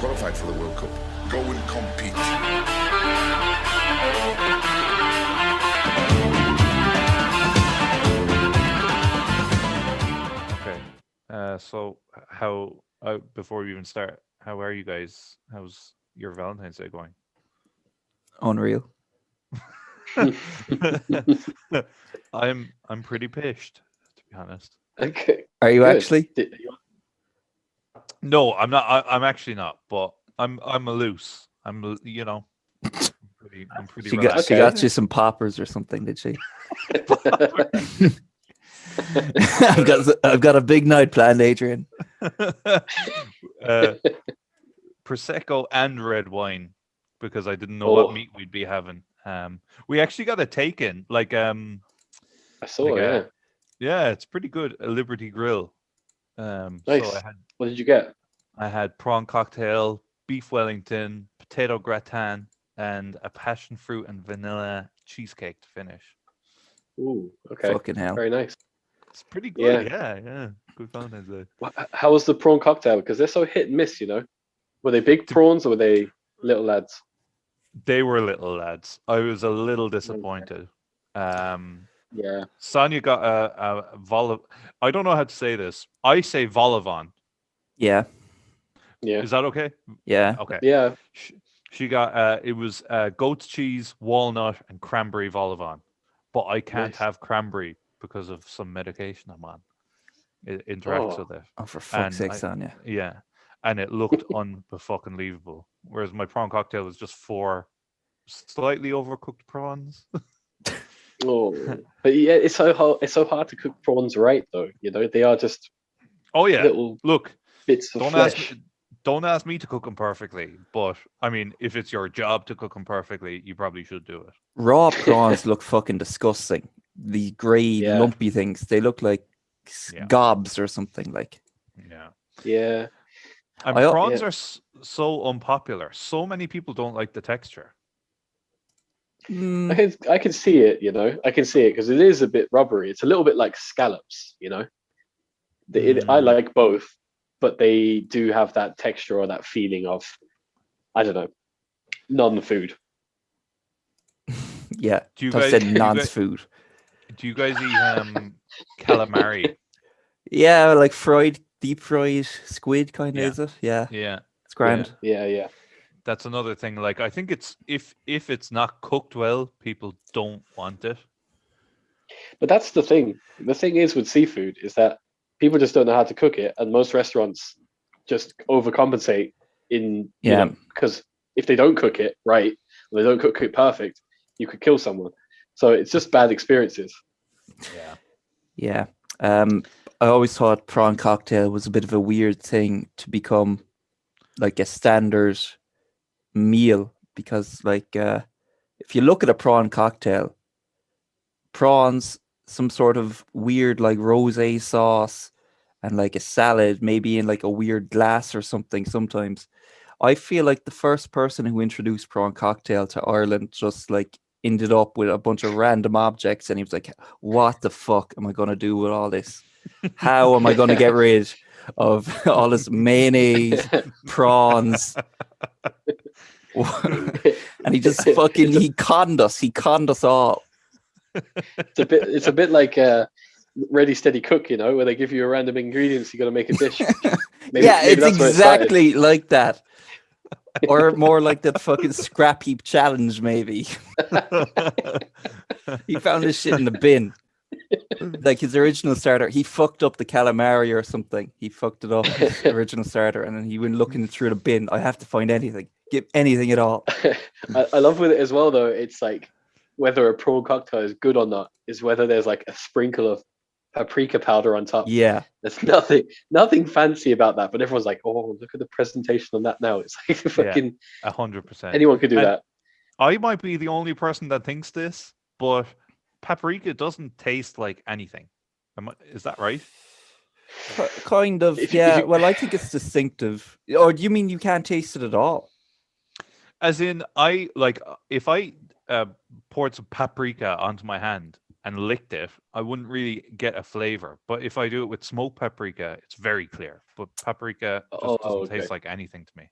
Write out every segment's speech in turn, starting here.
qualified for the World Cup. Go and compete. Okay. So how before we even start, how are you guys? How's your Valentine's Day going? Unreal. I'm pretty pissed, to be honest. Okay, Are you good. actually? No, I'm not. I'm actually not. But I'm a loose. I'm pretty She got relaxed. she Okay. got you some poppers or something, did she? I've got a big night planned, Adrian. Prosecco and red wine because I didn't know Oh. what meat we'd be having. We actually got a take in I saw, like yeah. yeah, it's pretty good. A Liberty Grill. Nice. So What did you get? I had prawn cocktail, beef Wellington, potato gratin, and a passion fruit and vanilla cheesecake to finish. Ooh, okay. Fucking hell. Very nice. It's pretty good. Yeah. Yeah. Good Valentine's Day. How was the prawn cocktail? Because they're so hit and miss, you know? Were they big prawns or were they little lads? They were little lads. I was a little disappointed. Yeah. Sonia got a vol. I don't know how to say this. I say vol-au-vent. Yeah, Yeah. Is that okay? yeah. Okay. Yeah. She got it was goat's cheese, walnut, and cranberry vol-au-vent. But I can't Nice. have cranberry because of some medication I'm on. It interacts Oh. with it. Oh, for fuck's sake, I- Sonia. Yeah. And it looked unfucking-believable. Whereas my prawn cocktail was just 4 slightly overcooked prawns. Oh. But yeah, it's so hard to cook prawns right though. You know, they are just Oh yeah. little Look, bits of don't flesh. ask me to cook them perfectly, but I mean, if it's your job to cook them perfectly, you probably should do it. Raw prawns look fucking disgusting. The grey, Yeah. lumpy things. They look like Yeah. gobs or something. Like, Yeah. Yeah. And I- prawns yeah. are so unpopular. So many people don't like the texture. mm, I can see it, you know. I can see it because it is a bit rubbery. It's a little bit like scallops, you know. I Mm. like both, but they do have that texture or that feeling of, I don't know, non-food. yeah. Do you I guys said do you nonce guys, food. do you guys eat calamari? Yeah, like deep fried squid kind of, Yeah. is it? Yeah, Yeah. it's grand. Yeah. That's another thing. Like I think it's if it's not cooked well, people don't want it. But that's the thing. The thing is with seafood is that people just don't know how to cook it, and most restaurants just overcompensate in, Yeah. because if they don't cook it right, or they don't cook it perfect, you could kill someone. So it's just bad experiences. Yeah. Yeah. I always thought prawn cocktail was a bit of a weird thing to become like a standard meal because, like, if you look at a prawn cocktail, prawns, some sort of weird like rosé sauce, and like a salad, maybe in like a weird glass or something. Sometimes I feel like the first person who introduced prawn cocktail to Ireland just like ended up with a bunch of random objects, and he was like, "What the fuck am I gonna do with all this? How am I gonna get rid of all this mayonnaise, prawns?" And he just fucking he conned us. He conned us all. It's a bit like Ready Steady Cook, you know, where they give you a random ingredients, you got to make a dish. Maybe It's that's where it started. exactly like that. Or more like that fucking scrap heap challenge, maybe. He found his shit in the bin. Like his original starter, he fucked up the calamari or something. He fucked it up, his original starter, and then he went looking through the bin. I have to find anything. Give anything at all. I love with it as well, though. It's like whether a prawn cocktail is good or not is whether there's like a sprinkle of paprika powder on top. Yeah. There's nothing fancy about that, but everyone's like, "Oh, look at the presentation on that now." It's like fucking 100%. anyone could do And that. I might be the only person that thinks this, but paprika doesn't taste like anything. Is that right? Kind of. If Yeah. you- Well, I think it's distinctive. Or do you mean you can't taste it at all? As in, if I poured some paprika onto my hand and licked it, I wouldn't really get a flavor. But if I do it with smoked paprika, it's very clear. But paprika just doesn't okay. taste like anything to me.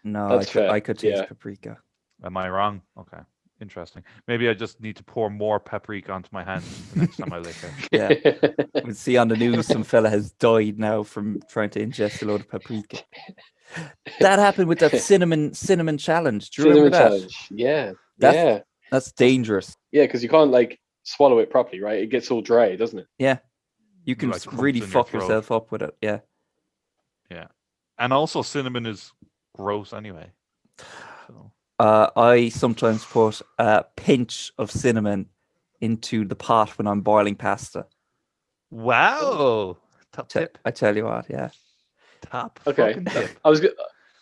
No, That's fair. I could taste Yeah. paprika. Am I wrong? Okay, interesting. Maybe I just need to pour more paprika onto my hands the next time I lick it. Yeah. We see on the news some fella has died now from trying to ingest a load of paprika. That happened with that cinnamon challenge. Do you remember that? challenge. Yeah. That's Yeah. that's dangerous. Yeah, because you can't like swallow it properly, right? It gets all dry, doesn't it? Yeah. You can Like really clumps in your fuck throat. yourself up with it. Yeah. Yeah, and also cinnamon is gross anyway. So I sometimes put a pinch of cinnamon into the pot when I'm boiling pasta. wow, top tip, I tell you what, yeah. top Okay. fucking tip.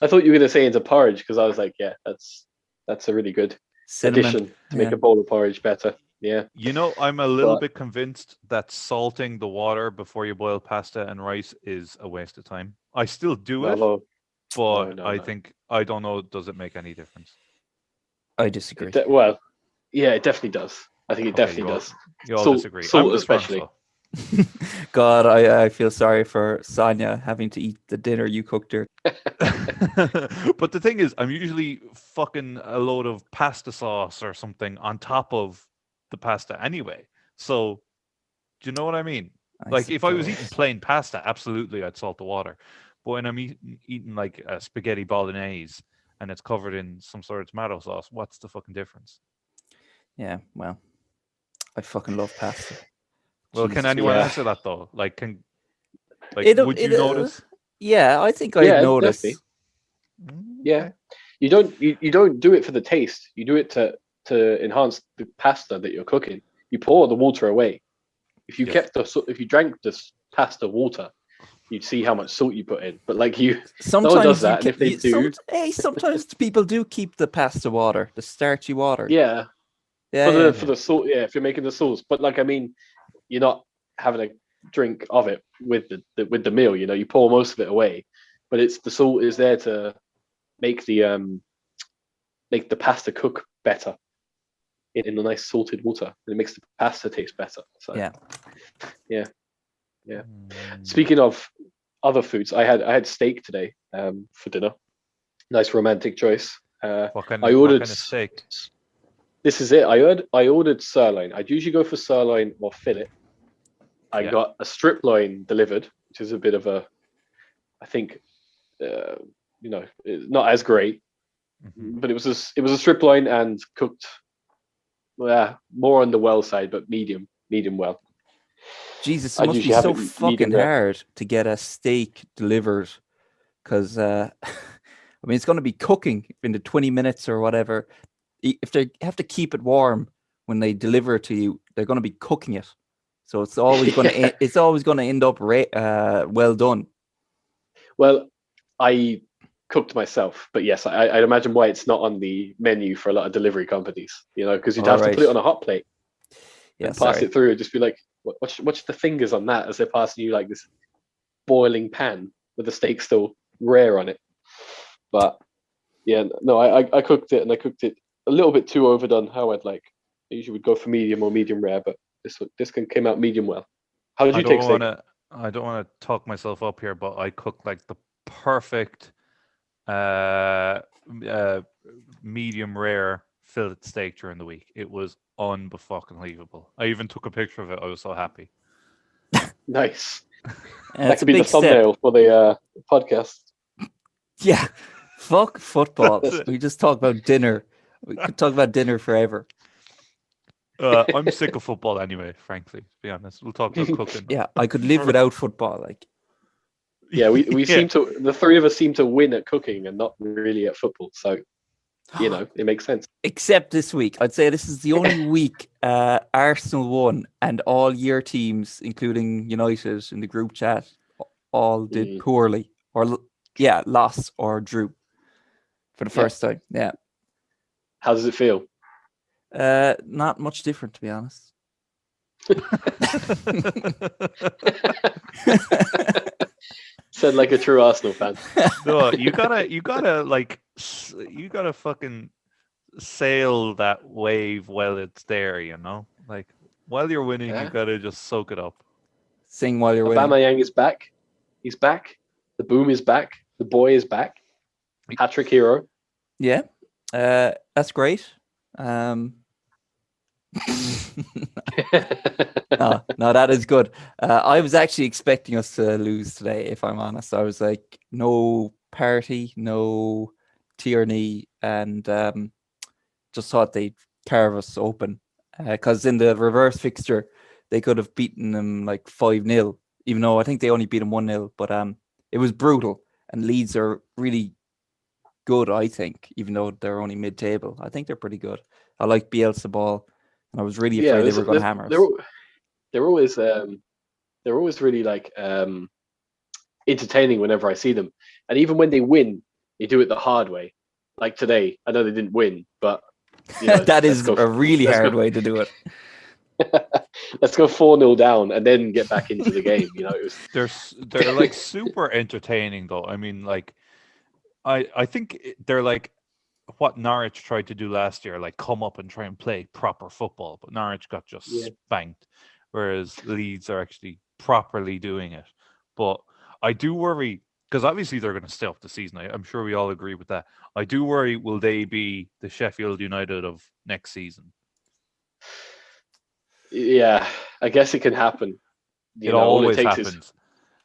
I thought you were gonna say into porridge because I was like, yeah, that's a really good Cinnamon. addition to make a bowl of porridge better. Yeah. You know, I'm a little But- bit convinced that salting the water before you boil pasta and rice is a waste of time. I still do it, No, but no, I no. think I don't know. Does it make any difference? I disagree. Well, yeah, it definitely does. I think it Okay, definitely does. You all Salt- disagree. salt I'm just wrong, especially. so. God, I feel sorry for Sonia having to eat the dinner you cooked her. But the thing is, I'm usually fucking a load of pasta sauce or something on top of the pasta anyway. So, do you know what I mean? Like, if I was eating suppose. plain pasta, absolutely, I'd salt the water. But when I'm eating like a spaghetti bolognese and it's covered in some sort of tomato sauce, what's the fucking difference? Yeah, well, I fucking love pasta. Well, can Jesus anyone Christ. answer that though? Like, It'll- would you it'll- notice? Yeah, I think I'd Yeah, notice. definitely. Mm, Yeah. okay. You don't do it for the taste. You do it to enhance the pasta that you're cooking. You pour the water away. If you Yes. if you drank this pasta water, you'd see how much salt you put in. But like Sometimes no one does you that. And if they do, sometimes people do keep the pasta water, the starchy water. yeah, yeah. for the salt, yeah, if you're making the sauce. But like I mean, you're not having a drink of it with the meal. You know, you pour most of it away, but it's the salt is there to make the pasta cook better in the nice salted water, and it makes the pasta taste better. So Yeah. yeah. Mm. Speaking of other foods, I had steak today for dinner. Nice romantic choice. What kind I of ordered steak? This is it. I ordered sirloin. I'd usually go for sirloin or fillet. I Yeah. got a strip loin delivered, which is a bit of a, I think, not as great, Mhm. but it was a strip loin and cooked, more on the well side, but medium well. Jesus, it I'd must be usually have so it fucking medium rare. hard to get a steak delivered because I mean it's going to be cooking in the 20 minutes or whatever. If they have to keep it warm when they deliver it to you, they're going to be cooking it, so it's always going Yeah. to it's always going to end up well done. Well, I cooked myself, but yes, I'd imagine why it's not on the menu for a lot of delivery companies. You know, because you'd have to put it on a hot plate Yeah, and pass sorry. it through and just be like, watch the fingers on that as they're passing you like this boiling pan with the steak still rare on it. But yeah, no, I cooked it, and I cooked it a little bit too overdone. How I'd like. I usually would go for medium or medium rare, but this came out medium well. How did you take steak? I don't want to talk myself up here, but I cooked like the perfect medium rare fillet steak during the week. It was unbelievable. I even took a picture of it. I was so happy. Nice. And That it's a could be the big step. thumbnail for the podcast. Yeah, fuck football. That's it. We just talk about dinner. We could talk about dinner forever. I'm sick of football anyway, frankly, to be honest. We'll talk about cooking. Yeah, I could live without football. Like, Yeah, we Yeah. seem to, the three of us seem to win at cooking and not really at football. So, it makes sense. except this week, I'd say this is the only week Arsenal won, and all year teams, including United in the group chat, all did poorly, or lost or drew for the first time. Yeah, How does it feel? not much different, to be honest. Said like a true Arsenal fan. No, you gotta fucking sail that wave while it's there, Like while you're winning, Yeah. you gotta just soak it up. Sing while you're winning. Aubameyang is back. He's back. The boom is back. The boy is back. Hat-trick hero. Yeah, that's great. No, that is good. I was actually expecting us to lose today, if I'm honest. I was like, no party, no Tierney, and just thought they'd carve us open. Because in the reverse fixture, they could have beaten them like 5-0, even though I think they only beat them 1-0. But it was brutal, and Leeds are really good, I think, even though they're only mid-table. I think they're pretty good. I like Bielsa ball, and I was really afraid they were going to hammer us. They're always really like entertaining whenever I see them, and even when they win, they do it the hard way. Like today, I know they didn't win, but that is a really hard way to do it. Let's go 4-0 down and then get back into the game. They're like super entertaining though. I mean, like I think they're like what Norwich tried to do last year, like come up and try and play proper football, but Norwich got just spanked, whereas Leeds are actually properly doing it. But I do worry, because obviously they're going to stay up the season. I'm sure we all agree with that. I do worry, will they be the Sheffield United of next season? Yeah, I guess it can happen. It always happens.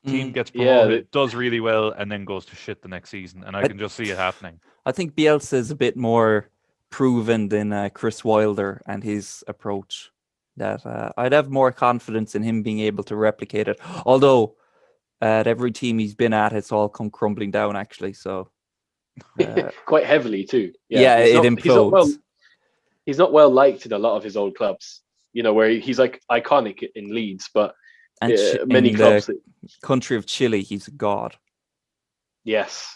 Team gets promoted, does really well, and then goes to shit the next season. And I can just see it happening. I think Bielsa is a bit more proven than Chris Wilder and his approach. That I'd have more confidence in him being able to replicate it. Although at every team he's been at, it's all come crumbling down actually. So quite heavily too. Yeah, it implodes. He's not well liked in a lot of his old clubs. Where he's like iconic in Leeds, but many clubs. Country of Chile, he's a god. Yes.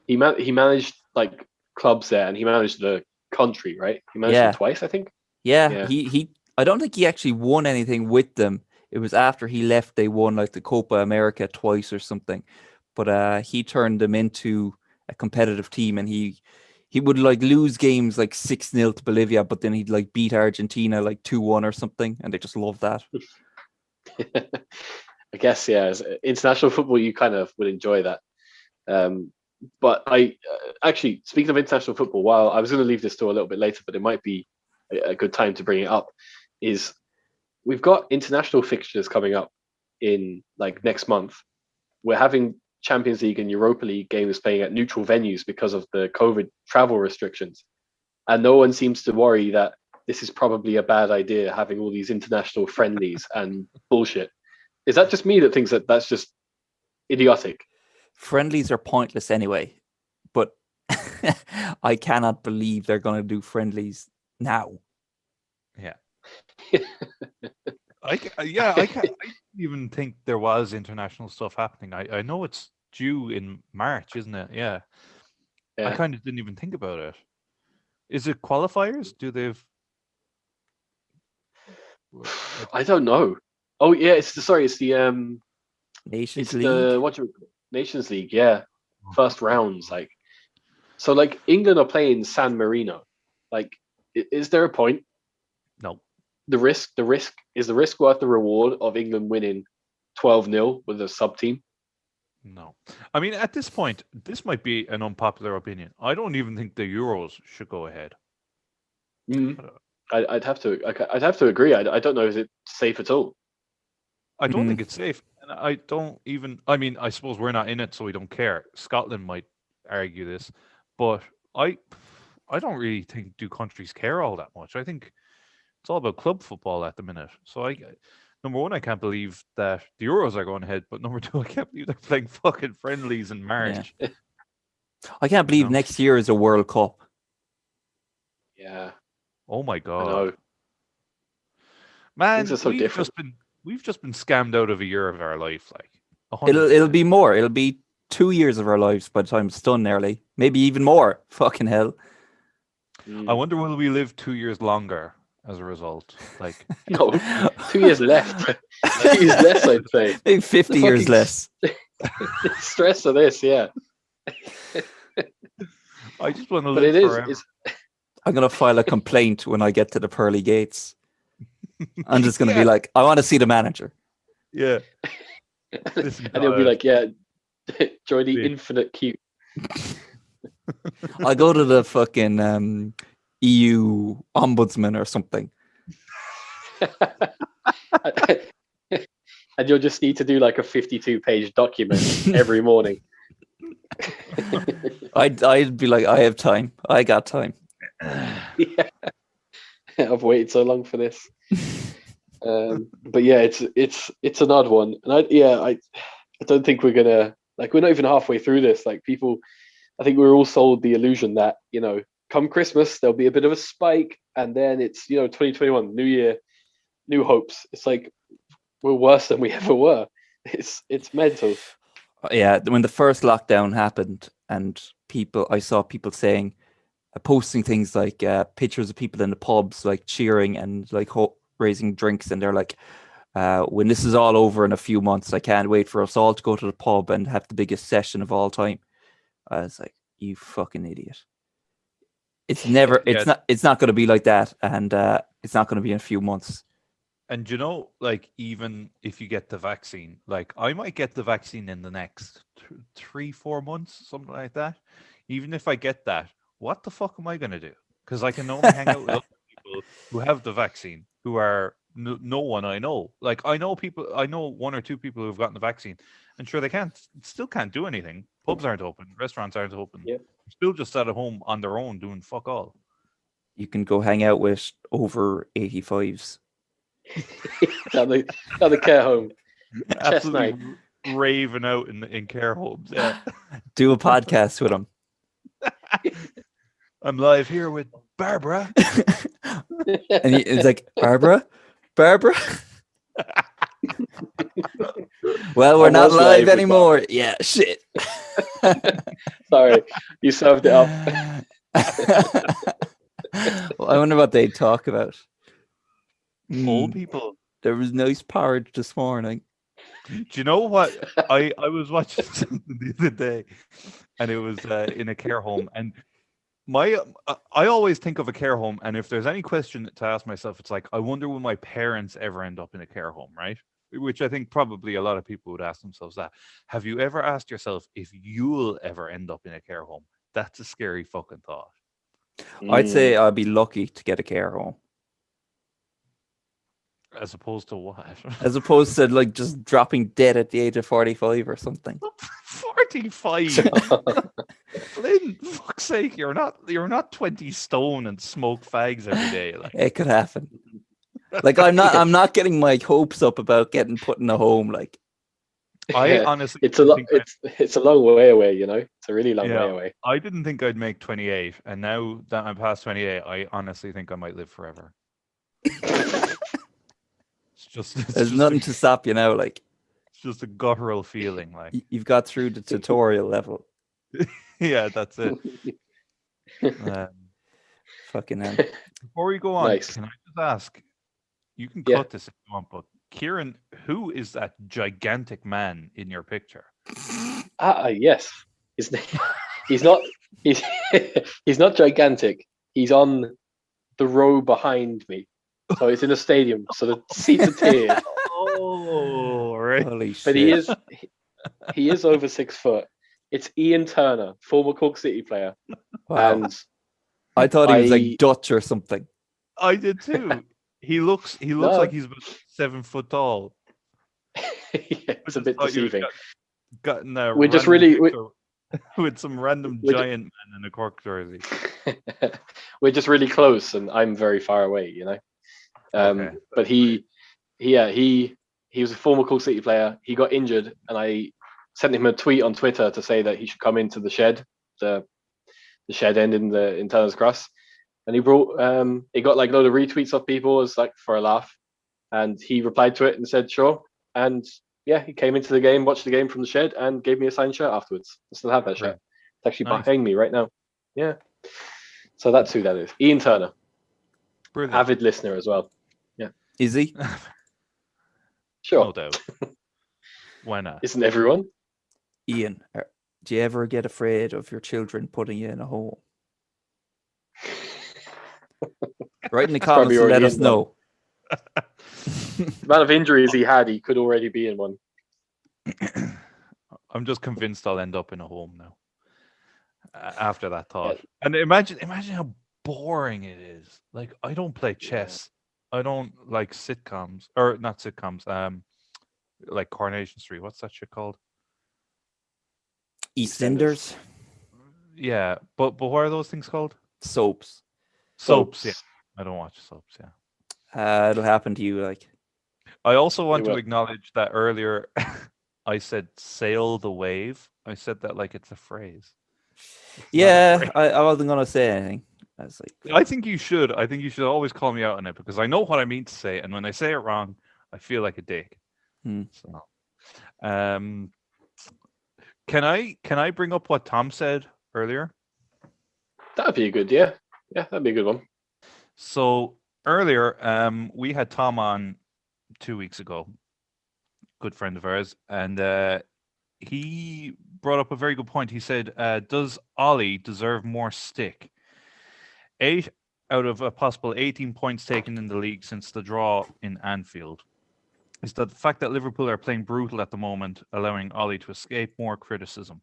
He managed like clubs there, and he managed the country, right? He managed it twice, I think. Yeah. He. I don't think he actually won anything with them. It was after he left they won like the Copa America twice or something. But he turned them into a competitive team, and he would like lose games like 6-0 to Bolivia, but then he'd like beat Argentina like 2-1 or something, and they just love that. I guess, as international football, you kind of would enjoy that. But I actually, speaking of international football, while I was going to leave this to a little bit later, but it might be a good time to bring it up, is we've got international fixtures coming up in like next month. We're having Champions League and Europa League games playing at neutral venues because of the COVID travel restrictions. And no one seems to worry that this is probably a bad idea, having all these international friendlies and bullshit. Is that just me that thinks that that's just idiotic? Friendlies are pointless anyway, but I cannot believe they're going to do friendlies now. Yeah. I can't even think there was international stuff happening. I know it's due in March, isn't it? Yeah. I kind of didn't even think about it. Is it qualifiers? Do they've? I don't know. Oh yeah, it's the Nations League. Nations League, yeah. First rounds, like. So like England are playing San Marino. Like, is there a point? No. The risk is the risk worth the reward of England winning 12-0 with a sub team? No. I mean, at this point, this might be an unpopular opinion. I don't even think the Euros should go ahead. I'd have to agree. I don't know, is it safe at all? I don't think it's safe. And I mean, I suppose we're not in it, so we don't care. Scotland might argue this, but I don't really think do countries care all that much. I think it's all about club football at the minute. So number one, I can't believe that the Euros are going ahead, but number two, I can't believe they're playing fucking friendlies in March. Yeah. I can't believe next year is a World Cup. Yeah. Oh my god. I know. Man, things are so different. We've just been scammed out of a year of our life, like. It'll be more. It'll be 2 years of our lives by the time it's done nearly. Maybe even more. Fucking hell. I wonder will we live 2 years longer as a result? Like no, 2 years left. 2 years less, I'd say. Maybe 50 years less. Stress of this, yeah. I just want to live forever. I'm going to file a complaint when I get to the pearly gates. I'm just going to be like, I want to see the manager. Yeah. And he'll be like, yeah, join the infinite queue. I'll go to the fucking EU ombudsman or something. And you'll just need to do like a 52-page document every morning. I'd be like, I have time. I got time. Yeah. I've waited so long for this. But yeah, it's an odd one, and I don't think we're gonna we're not even halfway through this. Like people, I think we're all sold the illusion that come Christmas there'll be a bit of a spike, and then it's 2021, new year, new hopes. It's like we're worse than we ever were. It's mental. Yeah, when the first lockdown happened, and I saw people saying, posting things like pictures of people in the pubs, like cheering and like raising drinks, and they're like, when this is all over in a few months, I can't wait for us all to go to the pub and have the biggest session of all time. I was like, you fucking idiot. It's never, it's not going to be like that, and it's not going to be in a few months. And even if you get the vaccine, like I might get the vaccine in the next 3-4 months, something like that. Even if I get that, what the fuck am I going to do? Because I can only hang out with other people who have the vaccine, who are no one I know. Like I know 1 or 2 people who have gotten the vaccine, and sure, they still can't do anything. Pubs aren't open, restaurants aren't open. Yeah. They're still just at home on their own doing fuck all. You can go hang out with over 85s. down the care home. Absolutely raving out in care homes. Yeah. Do a podcast with them. I'm live here with Barbara. And it's like, Barbara? Well, we're not live anymore. Yeah, shit. Sorry, you served it up. Well, I wonder what they talk about. Old people. There was nice porridge this morning. Do you know what? I was watching something the other day, and it was in a care home. And I always think of a care home, and if there's any question to ask myself, it's like, I wonder will my parents ever end up in a care home, right? Which I think probably a lot of people would ask themselves that. Have you ever asked yourself if you'll ever end up in a care home? That's a scary fucking thought. I'd say I'd be lucky to get a care home. As opposed to what? As opposed to like just dropping dead at the age of 45 or something. 45. Lynn, fuck's sake, you're not 20 stone and smoke fags every day. Like. It could happen. Like I'm not getting my hopes up about getting put in a home. Like I honestly, it's a long way away. It's a really long way away. I didn't think I'd make 28, and now that I'm past 28, I honestly think I might live forever. There's nothing to stop you now. Like it's just a guttural feeling. Like you've got through the tutorial level. Yeah, that's it. Fucking hell. Before we go on, Nice. Can I just ask? You can cut this if you want, but Kieran, who is that gigantic man in your picture? Yes. He's not he's not gigantic. He's on the row behind me. So it's in a stadium. So the seats are tiered. Oh, right. Holy shit. But he is over 6 foot. It's Ian Turner, former Cork City player. Wow. And I thought he was like Dutch or something. I did too. He looks like he's about 7 foot tall. It's a bit deceiving. Gotten We're just really with some random giant man in a Cork jersey. We're just really close, and I'm very far away. Okay. But he was a former Cork City player. He got injured, and I sent him a tweet on Twitter to say that he should come into the shed, the shed end in Turner's Cross. And he got like a load of retweets of people as like for a laugh, and he replied to it and said sure. And yeah, he came into the game, watched the game from the shed, and gave me a signed shirt afterwards. I still have that shirt. It's actually behind me right now. Yeah. So that's who that is. Ian Turner. Brilliant. Avid listener as well. Yeah. Is he? Sure. No doubt. Why not? Isn't everyone? Ian, do you ever get afraid of your children putting you in a home? Write in the comments and let us know. The amount of injuries he had, he could already be in one. I'm just convinced I'll end up in a home now. after that thought. Yeah. And imagine how boring it is. Like, I don't play chess. I don't like sitcoms, or not sitcoms. Like Coronation Street. What's that shit called? EastEnders, Yeah, but what are those things called? soaps. Soaps. Yeah, I don't watch soaps. Yeah. It'll happen to you. Like, I also want It to will. acknowledge that earlier I said "sail the wave." I said that like it's a phrase. It's not a yeah, phrase. I wasn't gonna say anything. I was like, I think you should. I think you should always call me out on it because I know what I mean to say, and when I say it wrong, I feel like a dick. hmm. So, um, can I bring up what Tom said earlier? That'd be a good, yeah. Yeah, that'd be a good one. So earlier, we had Tom on 2 weeks ago, good friend of ours, and he brought up a very good point. He said, "Does Ollie deserve more stick? 8 out of a possible 18 points taken in the league since the draw in Anfield. Is that the fact that Liverpool are playing brutal at the moment, allowing Ollie to escape more criticism?"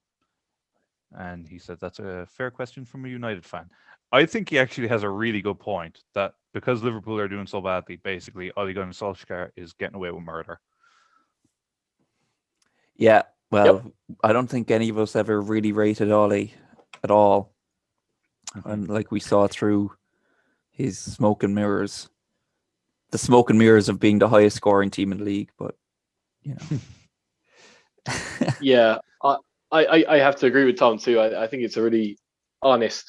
And he said that's a fair question from a United fan. I think he actually has a really good point that because Liverpool are doing so badly, basically Ole Gunnar Solskjaer is getting away with murder. Yeah, well, I don't think any of us ever really rated Ollie at all. And like we saw through his smoke and mirrors, the smoke and mirrors of being the highest scoring team in the league. But, you know. Yeah, I have to agree with Tom too. I think it's a really honest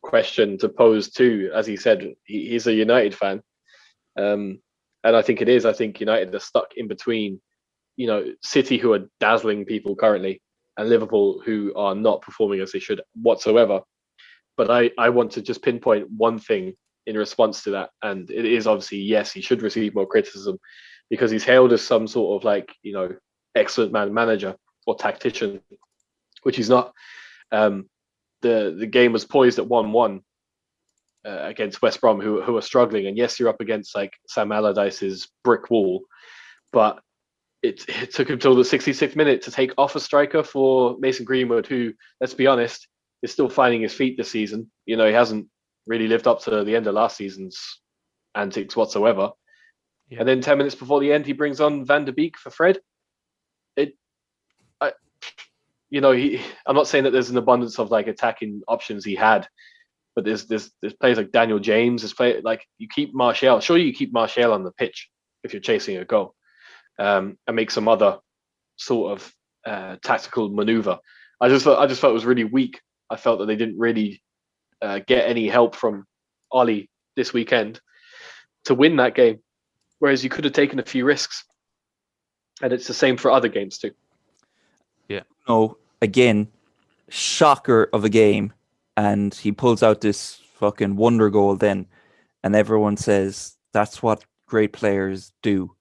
question to pose too. As he said, he's a United fan, and I think it is. I think United are stuck in between, City, who are dazzling people currently, and Liverpool, who are not performing as they should whatsoever. But I want to just pinpoint one thing in response to that, and it is obviously yes, he should receive more criticism because he's hailed as some sort of excellent manager or tactician, which he's not. The game was poised at 1-1 against West Brom, who are struggling, and yes, you're up against like Sam Allardyce's brick wall, but it took him till the 66th minute to take off a striker for Mason Greenwood, who, let's be honest, is still finding his feet this season. He hasn't really lived up to the end of last season's antics whatsoever. Yeah. And then 10 minutes before the end, he brings on Van de Beek for Fred. I'm not saying that there's an abundance of like attacking options he had, but there's players like Daniel James. There's play like you keep Martial. Surely you keep Martial on the pitch if you're chasing a goal, and make some other sort of tactical maneuver. I just felt it was really weak. I felt that they didn't really get any help from Ollie this weekend to win that game, whereas you could have taken a few risks, and it's the same for other games too. Yeah. No, again, shocker of a game, and he pulls out this fucking wonder goal then, and everyone says that's what great players do.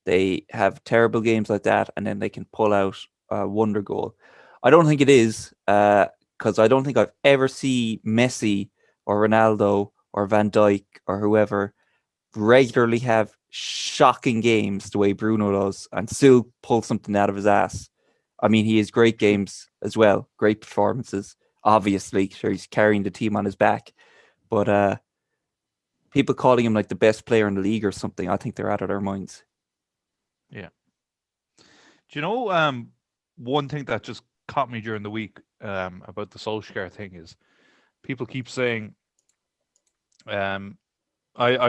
They have terrible games like that, and then they can pull out a wonder goal. I don't think it is, because I don't think I've ever seen Messi or Ronaldo or Van Dijk or whoever regularly have shocking games the way Bruno does and still pull something out of his ass. I mean, he has great games as well, great performances. Obviously, sure, he's carrying the team on his back, but people calling him like the best player in the league or something, I think they're out of their minds. Yeah. Do you know one thing that just caught me during the week about the Solskjaer thing is people keep saying, I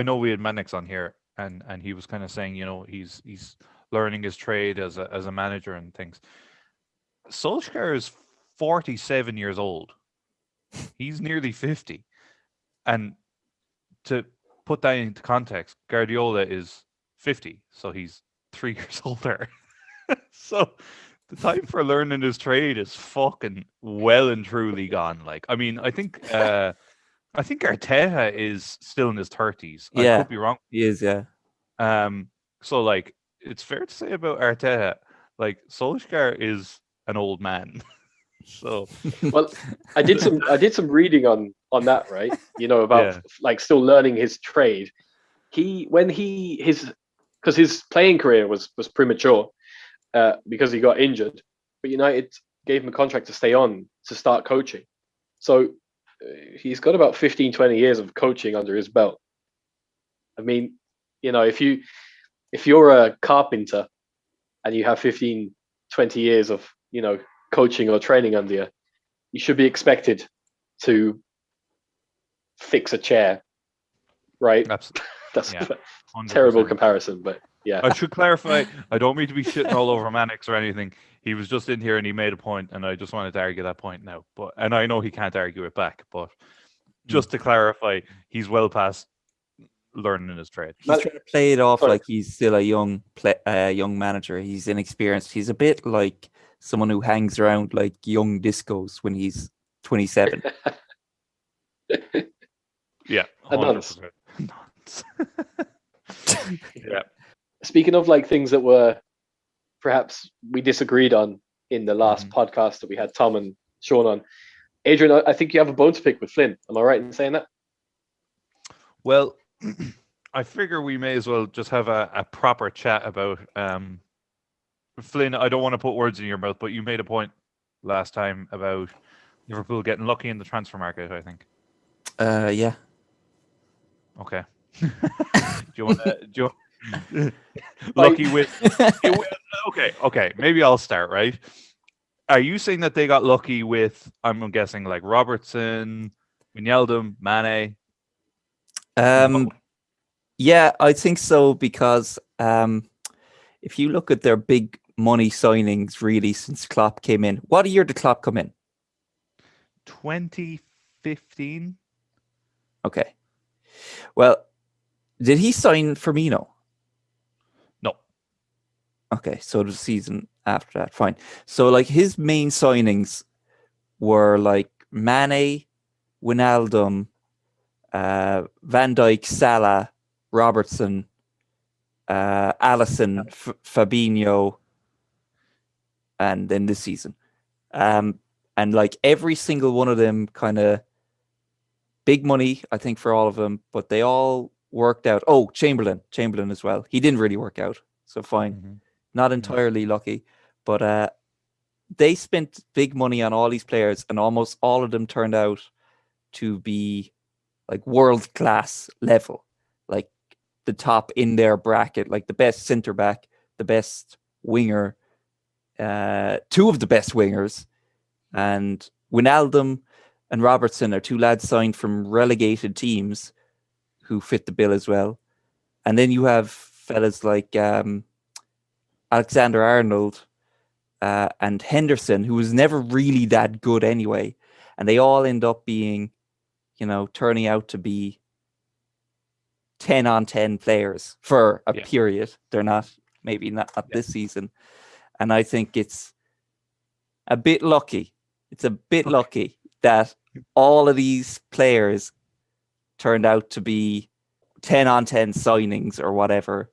know we had Mannix on here and he was kind of saying, he's learning his trade as a manager and things. Solskjaer is 47 years old. He's nearly 50. And to put that into context, Guardiola is 50, so he's 3 years older. So the time for learning his trade is fucking well and truly gone. Like, I mean, I think Arteta is still in his 30s. Yeah, I could be wrong. He is, yeah. So like, it's fair to say about Arteta, like Solskjaer is an old man. So, well, I did some reading on that, right? About like still learning his trade. Because his playing career was premature because he got injured, but United gave him a contract to stay on to start coaching. So he's got about 15, 20 years of coaching under his belt. I mean, if you're a carpenter and you have 15, 20 years of, coaching or training under you, you should be expected to fix a chair, right? Absolutely. That's Yeah. a 100%. terrible comparison, but yeah. I should clarify, I don't mean to be shitting all over Mannix or anything. He was just in here and he made a point, and I just wanted to argue that point now. And I know he can't argue it back, but just to clarify, he's well past learning his trade. He's trying to play it off Sorry. like he's still a young manager. He's inexperienced. He's a bit like someone who hangs around like young discos when he's 27. Yeah, A nonce. 100%. Yeah. Speaking of like things that were perhaps we disagreed on in the last podcast that we had Tom and Sean on, Adrian, I think you have a bone to pick with Flynn. Am I right in saying that? Well, I figure we may as well just have a proper chat about Flynn. I don't want to put words in your mouth, but you made a point last time about Liverpool getting lucky in the transfer market, I think. Yeah. Okay. Do you want lucky with? Okay. Maybe I'll start. Right. Are you saying that they got lucky with? I'm guessing like Robertson, Wijnaldum, Mane. Yeah, I think so because if you look at their big money signings, really since Klopp came in, what year did Klopp come in? 2015. Okay. Well, did he sign Firmino? No. Okay, so the season after that, fine. So like his main signings were like Mane, Wijnaldum, Van Dijk, Salah, Robertson, Alisson, Fabinho, and then this season. And like every single one of them kind of big money, I think, for all of them, but they all worked out. Oh, Chamberlain as well. He didn't really work out, so fine. Mm-hmm. Not entirely lucky, but they spent big money on all these players, and almost all of them turned out to be like world class level, like the top in their bracket, like the best centre back, the best winger, two of the best wingers, and Wijnaldum and Robertson are two lads signed from relegated teams who fit the bill as well. And then you have fellas like Alexander-Arnold and Henderson, who was never really that good anyway. And they all end up being, turning out to be 10-on-10 players for a period. They're not this season. And I think it's a bit lucky. It's a bit lucky that all of these players turned out to be 10-on-10 signings or whatever.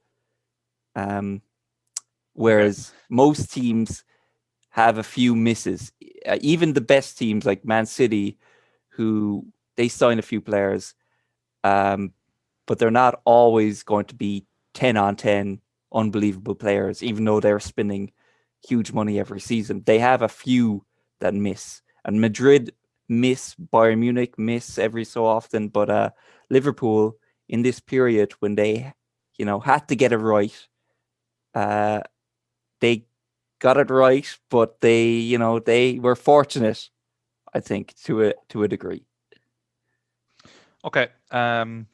Whereas most teams have a few misses. Even the best teams like Man City, who they sign a few players, but they're not always going to be 10-on-10 unbelievable players, even though they're spending huge money every season. They have a few that miss. And Madrid miss, Bayern Munich miss every so often, but Liverpool in this period when they, had to get it right, they got it right, but they were fortunate, I think, to a degree. Okay. I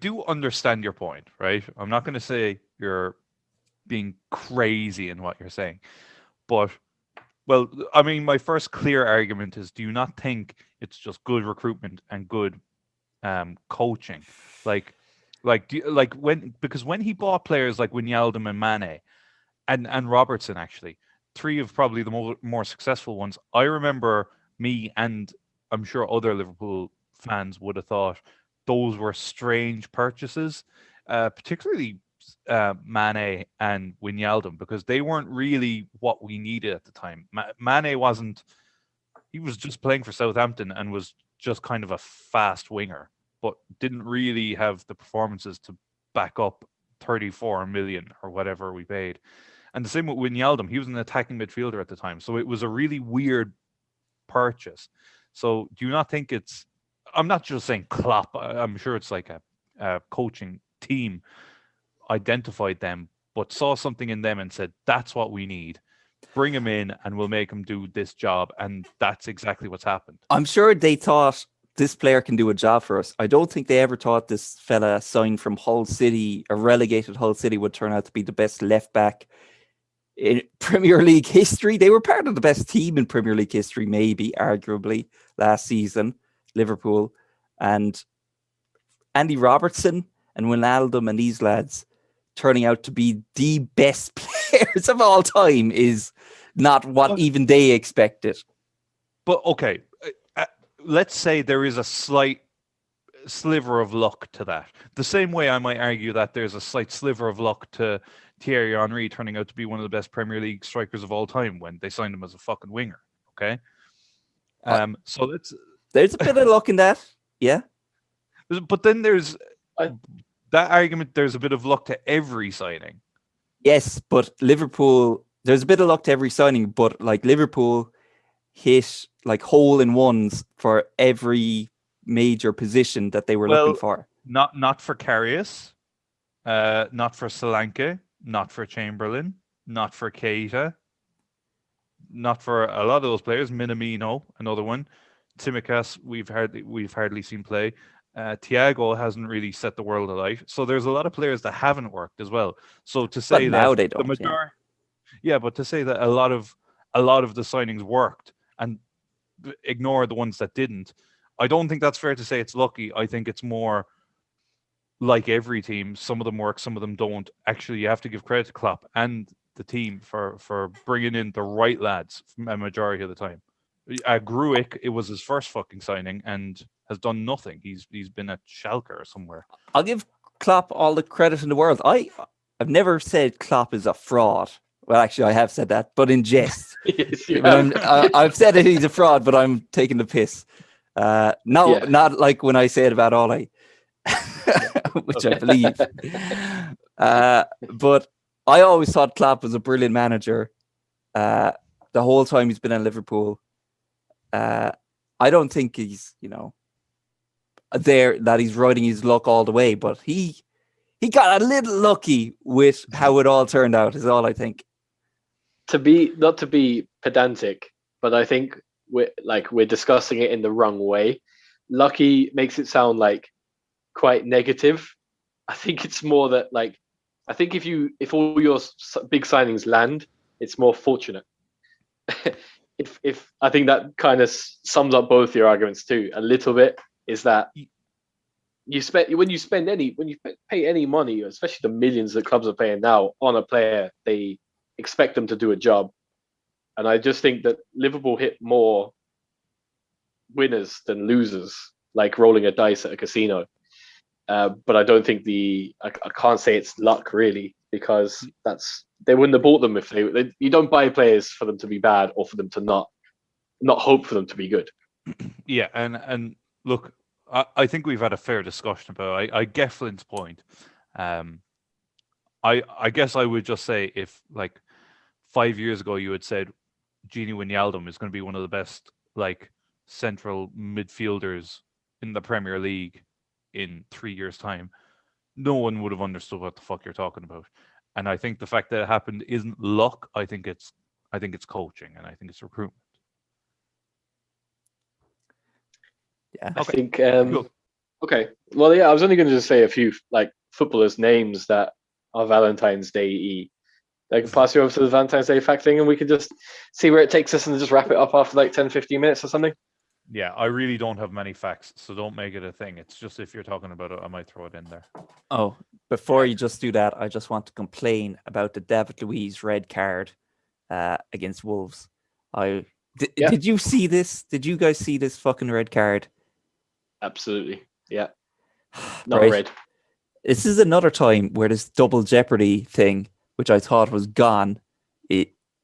do understand your point, right? I'm not going to say you're being crazy in what you're saying, but well, I mean, my first clear argument is: do you not think it's just good recruitment and good coaching, because when he bought players like Wijnaldum and Mane and Robertson, actually, three of probably the more successful ones. I remember me and I'm sure other Liverpool fans would have thought those were strange purchases, particularly Mane and Wijnaldum, because they weren't really what we needed at the time. Mane wasn't. He was just playing for Southampton and was just kind of a fast winger, but didn't really have the performances to back up 34 million or whatever we paid. And the same with Wijnaldum. He was an attacking midfielder at the time. So it was a really weird purchase. So do you not think it's? I'm not just saying Klopp. I'm sure it's like a coaching team identified them, but saw something in them and said, "That's what we need. Bring him in, and we'll make him do this job." And that's exactly what's happened. I'm sure they thought this player can do a job for us. I don't think they ever thought this fella signed from Hull City, a relegated Hull City, would turn out to be the best left back in Premier League history. They were part of the best team in Premier League history, maybe, arguably, last season, Liverpool. And Andy Robertson and Wijnaldum and these lads turning out to be the best players of all time is not what even they expected. But okay, let's say there is a slight sliver of luck to that. The same way I might argue that there's a slight sliver of luck to Thierry Henry turning out to be one of the best Premier League strikers of all time when they signed him as a fucking winger. Okay, so there's a bit of luck in that, yeah. But then there's that argument. There's a bit of luck to every signing. Yes, but Liverpool, there's a bit of luck to every signing, but like Liverpool hit like hole in ones for every major position that they were looking for. Not for Karius, not for Solanke, not for Chamberlain, not for Keita, not for a lot of those players. Minamino, another one. Tsimikas, we've hardly seen play. Thiago hasn't really set the world alight. So there's a lot of players that haven't worked as well. So to say but now that they don't, the majority, but to say that a lot of the signings worked and ignore the ones that didn't, I don't think that's fair to say it's lucky. I think it's more like every team. Some of them work, some of them don't. Actually, you have to give credit to Klopp and the team for bringing in the right lads a majority of the time. Gruick, it was his first fucking signing and has done nothing. He's been at Schalke or somewhere. I'll give Klopp all the credit in the world. I've never said Klopp is a fraud. Well, actually, I have said that, but in jest. Yes, I've said that he's a fraud, but I'm taking the piss. Not like when I say it about Ole, which I believe. But I always thought Klopp was a brilliant manager. The whole time he's been at Liverpool. I don't think he's, there that he's riding his luck all the way, but he got a little lucky with how it all turned out, is all I think. Not to be pedantic, but I think we're discussing it in the wrong way. Lucky makes it sound like quite negative. I think it's more that I think if all your big signings land, it's more fortunate. if I think that kind of sums up both your arguments too a little bit, is that when you pay any money, especially the millions that clubs are paying now on a player, they expect them to do a job. And I just think that Liverpool hit more winners than losers, like rolling a dice at a casino. But I don't think I can't say it's luck really, because they wouldn't have bought them if you don't buy players for them to be bad or for them to not hope for them to be good. Yeah, and look, I think we've had a fair discussion about it. I get Flint's point. I guess I would just say if 5 years ago you had said Gini Wijnaldum is going to be one of the best central midfielders in the Premier League in 3 years' time, no one would have understood what the fuck you're talking about. And I think the fact that it happened isn't luck. I think it's coaching, and I think it's recruitment. Yeah, I think. Cool. Okay, well, yeah, I was only going to just say a few footballers' names that are Valentine's Day. I can pass you over to the Valentine's Day fact thing, and we can just see where it takes us and just wrap it up after 10, 15 minutes or something. Yeah, I really don't have many facts, so don't make it a thing. It's just if you're talking about it, I might throw it in there. Oh, before you just do that, I just want to complain about the David Luiz red card against Wolves. Did you see this? Did you guys see this fucking red card? Absolutely, yeah. Not right. red. This is another time where this double jeopardy thing, which I thought was gone,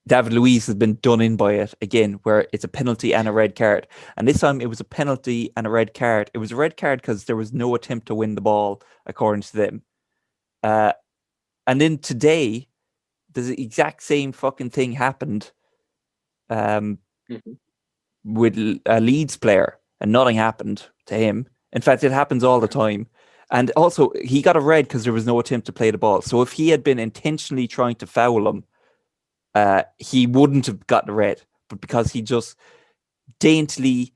David Luiz has been done in by it again, where it's a penalty and a red card. And this time it was a penalty and a red card. It was a red card because there was no attempt to win the ball, according to them. And then today, the exact same fucking thing happened. with a Leeds player and nothing happened to him. In fact, it happens all the time. And also, he got a red because there was no attempt to play the ball. So if he had been intentionally trying to foul him, he wouldn't have got the red. But because he just daintily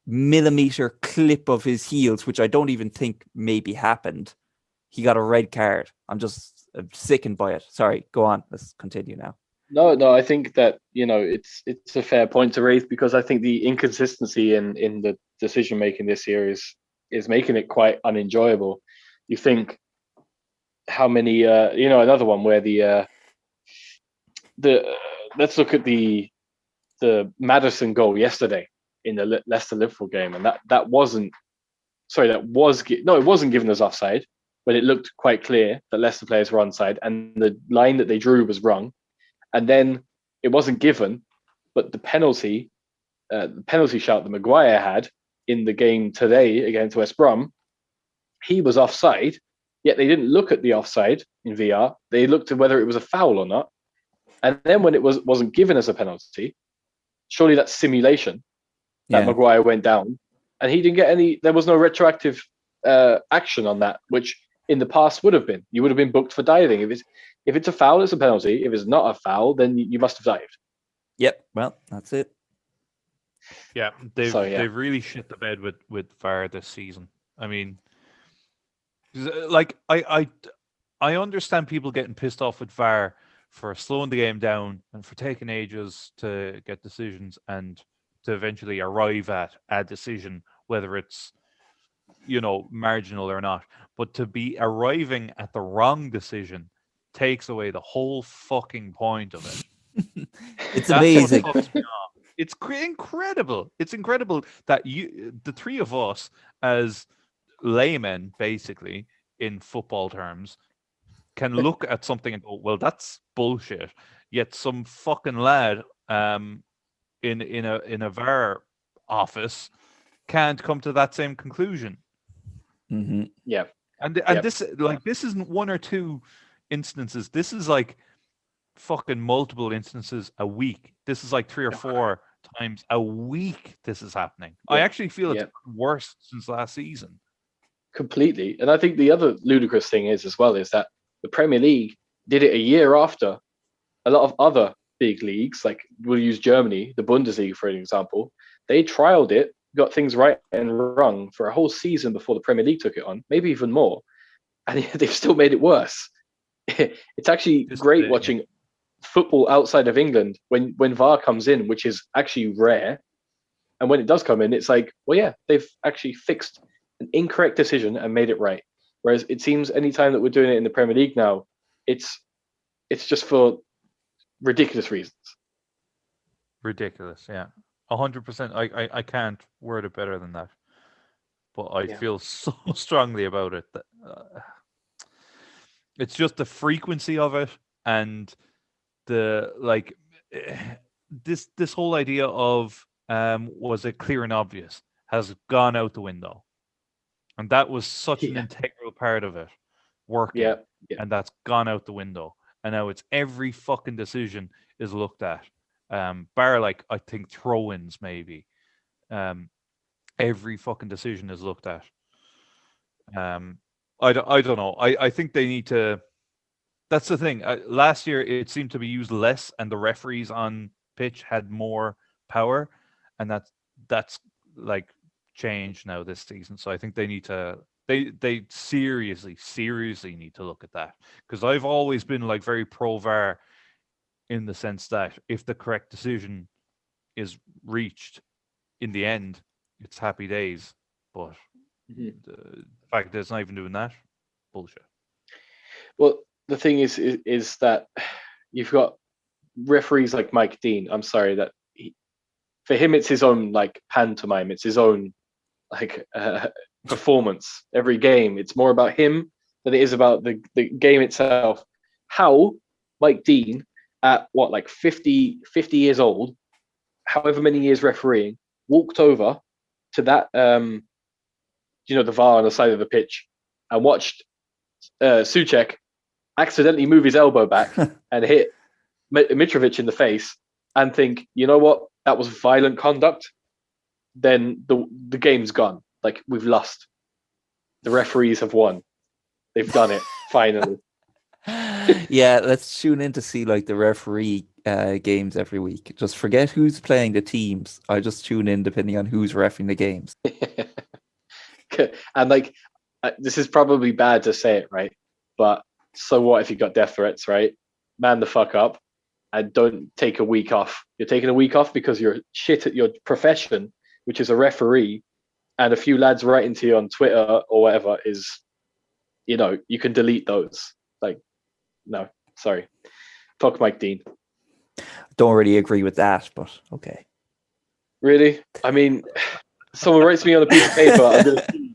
millimeter clip of his heels, which I don't even think maybe happened, he got a red card. I'm just sickened by it. Sorry, go on. Let's continue now. No, I think that it's a fair point to raise, because I think the inconsistency in the decision making this year is making it quite unenjoyable. You think how many another one where the let's look at the Maddison goal yesterday in the Leicester Liverpool game, and that wasn't it wasn't given as offside, but it looked quite clear that Leicester players were onside, and the line that they drew was wrong. And then it wasn't given, but the penalty shout that Maguire had in the game today against West Brom, he was offside, yet they didn't look at the offside in VR. They looked at whether it was a foul or not. And then when it wasn't given as a penalty, surely that's simulation that Maguire went down, and he didn't get any. There was no retroactive action on that, which in the past would have been. You would have been booked for diving. If it's a foul, it's a penalty. If it's not a foul, then you must have dived. Yep. Well, that's it. Yeah, they've really shit the bed with VAR this season. I mean, like I understand people getting pissed off with VAR for slowing the game down and for taking ages to get decisions and to eventually arrive at a decision, whether it's marginal or not. But to be arriving at the wrong decision takes away the whole fucking point of it. It's amazing. It's incredible. It's incredible that the three of us, as laymen, basically, in football terms, can look at something and go, well, that's bullshit. Yet some fucking lad in a VAR office can't come to that same conclusion. Mm-hmm. Yeah. And this isn't one or two instances. This is like fucking multiple instances a week. This is like 3 or 4 times a week this is happening. I actually feel it's worse since last season. Completely. And I think the other ludicrous thing is that the Premier League did it a year after a lot of other big leagues, like we'll use Germany, the Bundesliga for an example. They trialed it, got things right and wrong for a whole season before the Premier League took it on, maybe even more. And they've still made it worse. It's actually great watching football outside of England when VAR comes in, which is actually rare. And when it does come in, it's like, well, yeah, they've actually fixed an incorrect decision and made it right. Whereas it seems anytime that we're doing it in the Premier League now, it's just for ridiculous reasons. Ridiculous, yeah. 100%. I can't word it better than that. But I feel so strongly about it that it's just the frequency of it, and the this whole idea of was it clear and obvious has gone out the window, and that was such an integral part of it working, and that's gone out the window, and now it's every fucking decision is looked at, bar I think throw-ins maybe, every fucking decision is looked at. I don't know. I think they need to. That's the thing. Last year it seemed to be used less, and the referees on pitch had more power, and that's changed now this season. So I think they need to. They seriously need to look at that, because I've always been very pro VAR, in the sense that if the correct decision is reached in the end, it's happy days. But the fact that it's not even doing that, bullshit. Well, the thing is that you've got referees like Mike Dean. I'm sorry that for him it's his own pantomime. It's his own performance every game. It's more about him than it is about the game itself. How Mike Dean at 50 years old, however many years refereeing, walked over to that the VAR on the side of the pitch and watched Souček accidentally move his elbow back and hit Mitrovic in the face, and think, you know what, that was violent conduct. then the game's gone. Like, we've lost. The referees have won. They've done it finally. Yeah, let's tune in to see like the referee games every week. Just forget who's playing the teams. I just tune in depending on who's refereeing the games. And like, this is probably bad to say it, right? But so what if you got death threats, right? Man the fuck up and don't take a week off. You're taking a week off because you're shit at your profession, which is a referee, and a few lads writing to you on Twitter or whatever is, you can delete those. Like, no, sorry. Fuck Mike Dean. Don't really agree with that, but okay. Really? I mean, someone writes me on a piece of paper. I'm gonna see.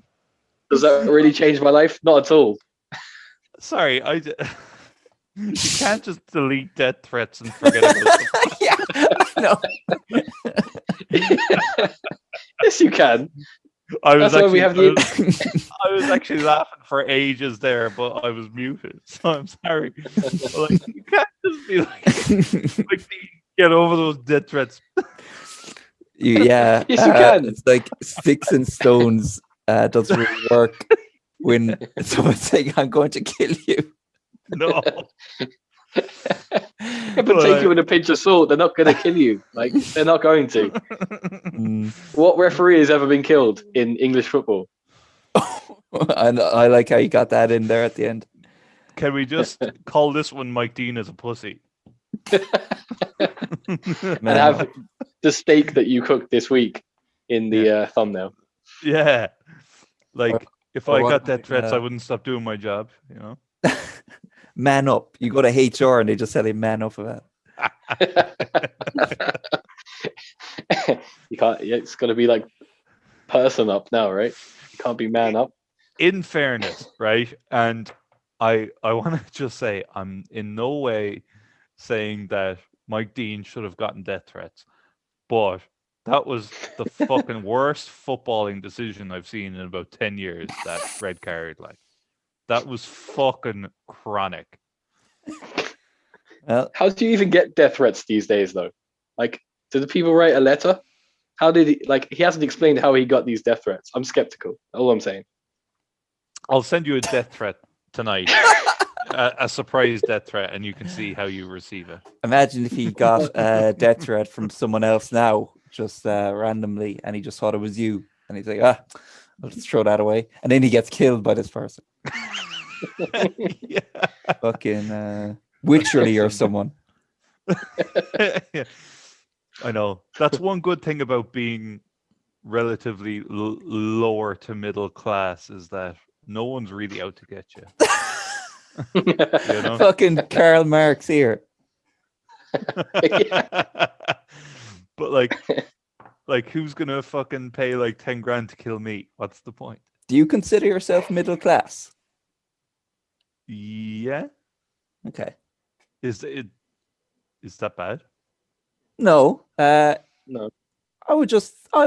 Does that really change my life? Not at all. Sorry, you can't just delete death threats and forget about them. Yeah, no. Yes, you can. I was That's why we have the. I was actually laughing for ages there, but I was muted, so I'm sorry. Like, you can't just be like get over those death threats. Yeah, Yes, you can. it's like sticks and stones doesn't really work when someone's saying, "I'm going to kill you." No. Yeah, but take it with a pinch of salt. They're not going to kill you. Like, they're not going to. What referee has ever been killed in English football? And I like how you got that in there at the end. Can we just call this one Mike Dean as a pussy? And have the steak that you cooked this week in the thumbnail. Yeah. Like, if I or got death threats, I wouldn't stop doing my job, Man up. You go to HR and they just tell you man up about You can't. Yeah, it's going to be like person up now, right? You can't be man up. In fairness, right? And I want to just say, I'm in no way saying that Mike Dean should have gotten death threats, but that was the fucking worst footballing decision I've seen in about 10 years, that red card. Like, that was fucking chronic. Well, How do you even get death threats these days, though? Like, do the people write a letter? How did he? Like, he hasn't explained how he got these death threats. I'm skeptical. All I'm saying. I'll send you a death threat tonight, a surprise death threat, and you can see how you receive it. imagine if he got a death threat from someone else now, just randomly, and he just thought it was you. And he's like, I'll just throw that away. And then he gets killed by this person. Yeah. Fucking Witcherly or someone. Yeah. I know. That's one good thing about being relatively lower to middle class, is that no one's really out to get you. You know? Fucking Karl Marx here. But like who's gonna fucking pay like 10 grand to kill me? What's the point? Do you consider yourself middle class? Yeah. Okay. Is that bad? No. No. I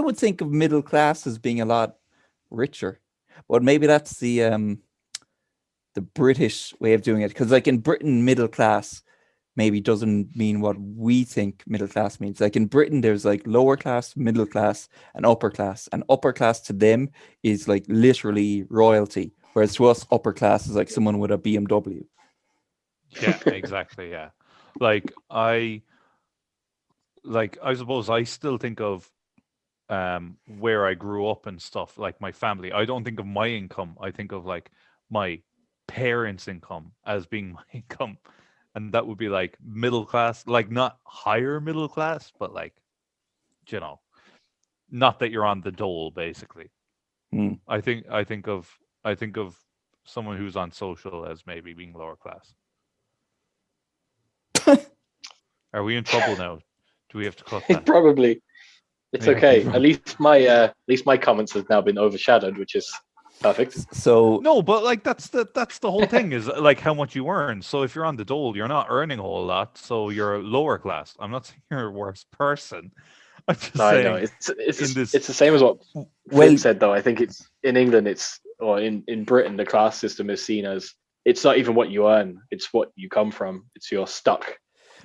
would think of middle class as being a lot richer. But maybe that's the British way of doing it. Because like in Britain, middle class maybe doesn't mean what we think middle class means. Like in Britain, there's like lower class, middle class, and upper class. And upper class to them is like literally royalty. Whereas to us, upper class is like someone with a BMW. Yeah, exactly. Yeah. I suppose I still think of where I grew up and stuff, like my family. I don't think of my income. I think of like my parents' income as being my income. And that would be like middle class, like not higher middle class, but like, not that you're on the dole, basically. I think of someone who's on social as maybe being lower class. Are we in trouble now? Do we have to cut that? Probably. It's Yeah. okay. At least my comments have now been overshadowed, which is perfect. So No, but like that's the whole thing, is like how much you earn. So if you're on the dole, you're not earning a whole lot, so you're lower class. I'm not saying you're a worse person. I'm just No, I saying know it's this- it's the same as what Well- Flip said, though. I think it's in England, in Britain, the class system is seen as, it's not even what you earn; it's what you come from. It's your stock.